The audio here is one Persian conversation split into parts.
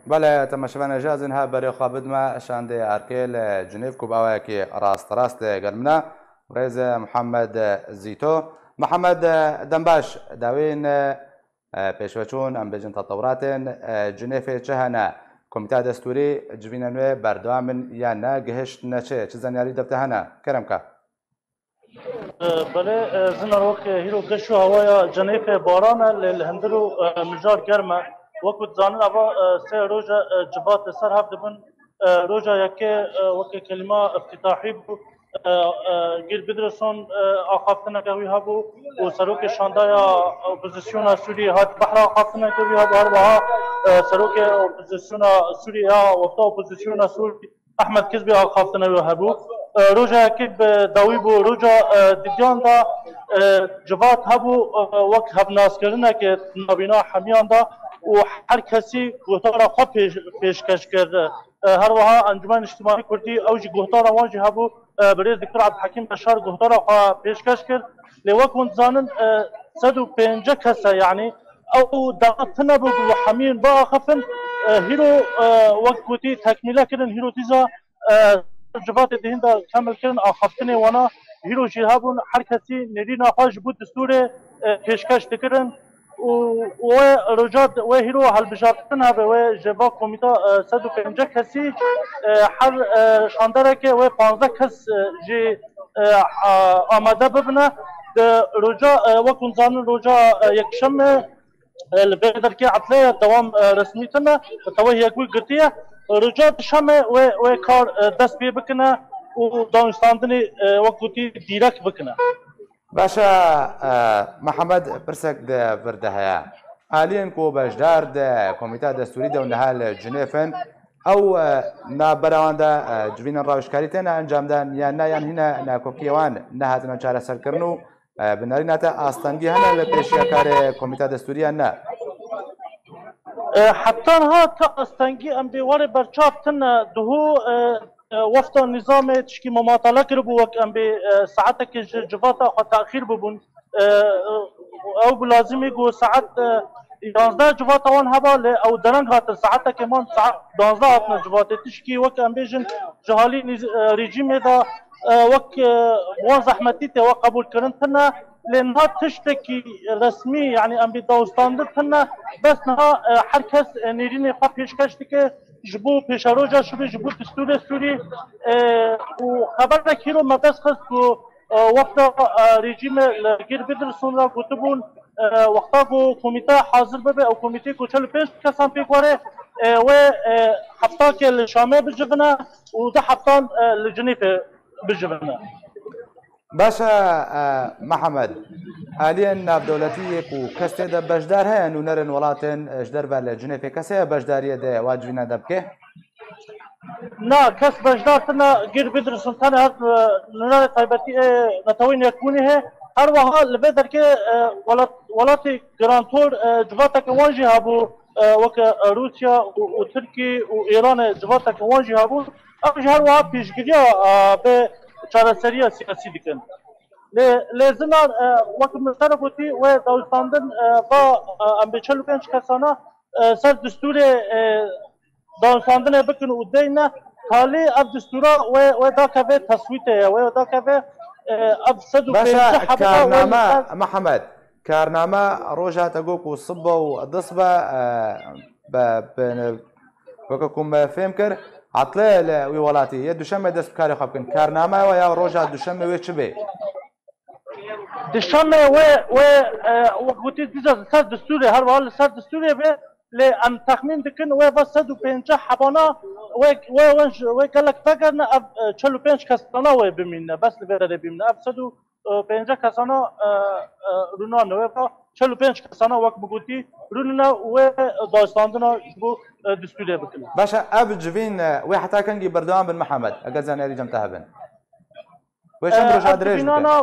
بله تماشاوان جازن ها برای خابد ما شانده ارکیل جنیف کوباوه که راست گرمنا رئیس محمد زیتو محمد دنباش داوین پیشوچون ام بجن تطورات جنیف چهنا کمیته دستوری جویننوی بردوامن یا نه گهشت نچه چه زنیاری دفته هنا کرم که بله زنروک هیرو گشو هوایا جنیف باران الهندرو مجار گرمه وقت زانن اوا سه روزا جبات سر هفت بن روزا یکی وقت کلمه افتتاحی بود گیر بدرسون آخافتنا کوی هبو و سروک شاندایا اپوزیسیون سوری هات بحر آخافتنا کوی هبو هر وها سروک اپوزیسیون سوری ها وقت اپوزیسیون سوری احمد کذبی آخافتنا هبو روزا یکی داوی بو روزا دیدیان دا جبات هبو وقت هب ناس کردن که نبینا حمیان دا و هر کسی گوهتارا خواه پیشکش کرده هر وها انجمن اجتماعی کردی اوجی گوهتارا وانجی هبو برای دکتر عبدالحکیم بشار گوهتارا خواه پیشکش کرد لیوکون زانن 150 کسا یعنی او دعاتنا بگو و حمین با خفن هیرو وقت گوتی تکمیله کردن هیرو تیزا جبات دهین دا کامل کردن آخفتن وانا هیرو جیهابون هر کسی نرین آخواش بود دستور پیشکش دکرن و رجاد و هیرو حل بجارتن ها و جبا کمیتا 150 کسی هر شاندره که و 15 کس جی آماده ببنه رجا و کنزان رجا یکشم البدر که عطله دوام رسمی تنه توه یکوی گرتیه رجا شمه و کار دست بی بکنه و دانستاندنی وقتی دیرک بکنه باشا محمد برسك ده بردهيا حاليا كو بجدار ده كوميتا دستوري ده ونهال جنيفن او نابراوان ده جبين الراوشكاري تينا انجام دان يانا يان هنا ناكو كيوان نهاتنا چارة سر کرنو بناري ناتا آستانگي هنا لپیشیا کار كوميتا دستوري هنا حتى ها تا آستانگي ام بيواري برچاف تن دهو وفد نظام تشكي مماطله كربو وك ام بساعتك جفاتا خو تاخير ببون او بلازم يقول ساعات 11 جفاتا وان هبا او درنگ هات ساعتها كمان ساعات 12 هاتنا جفاتا تشكي وك ام بيجن جهالي ريجيم دا وك وان زحمتي وقبول كرنتنا لانها تشتكي رسمي يعني ام بدوستاندتنا بس نها حركس نيريني خفيش كشتكي جبو پیشروجا شوری جبو دستور سوری و خبر کیلو مدرس خست و وقت رژیم گیر بدرسون را گفتبون وقتا کو کمیته حاضر ببه او کمیته کو 45 کسان پیکوره و هفته که لشامه بجبنه و ده هفته لجنیف بجبنه باشا محمد حاليا ناف دولتي كو كستي ده بجدار هي انو نرن ولاتن اجدر بل جنيف كسي بجداريه ده واجبنا دبكه نا كس بجدار تنا غير بدرسون تنا نرى طيبتي نتوين يكوني هي هر وها لبدر كي ولاتي جرانتور جفاتك واجي هابو وك روسيا وتركي وايران جفاتك واجي هابو اج هر وها بيشغيا به چارەسەریە سیاسی دکن لێزنان وەک مشترە گوتی و داوستاندن با ئەم بێ 45 کەسانە سەر دستورێ داوستاندنێ بکن و دەینە حالی ئەف دستورا و داکەوێ تەسویتەیە و داکەوێ ئەف 150 كارنامە محمد كارنامە ڕۆژاتە گۆک و سبە و دەسبە وەکەکوم فێم کرد عطله لوي ولاتي يا دوشمه دست بكاري خبكن كارنامه ويا روجا دوشمه وي تشبي دوشمه و وقتي ديزا سر دستوري هر وال سر دستوري به لان تخمين دكن و 150 حبانا و قالك فكرنا 45 كسانا و بمنا بس بره بمنا 150 كسانا رونان و 45 كسانا وقت بقولتي روننا و داستاندنا بو دستوري بكن باشا اب جبين وي حتى كان بردوان بن محمد اجازان يري جمتها بن ويش امر جادريج انا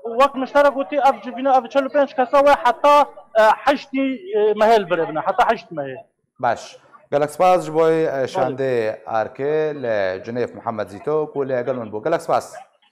وقت مشترك قلتي اب جبينا اب 45 كسا و حتى حشتي مهل بربنا حتى حشت مهل باش قالك سباس جبوي شاندي اركي لجنيف محمد زيتو كل قال من بو قالك سباس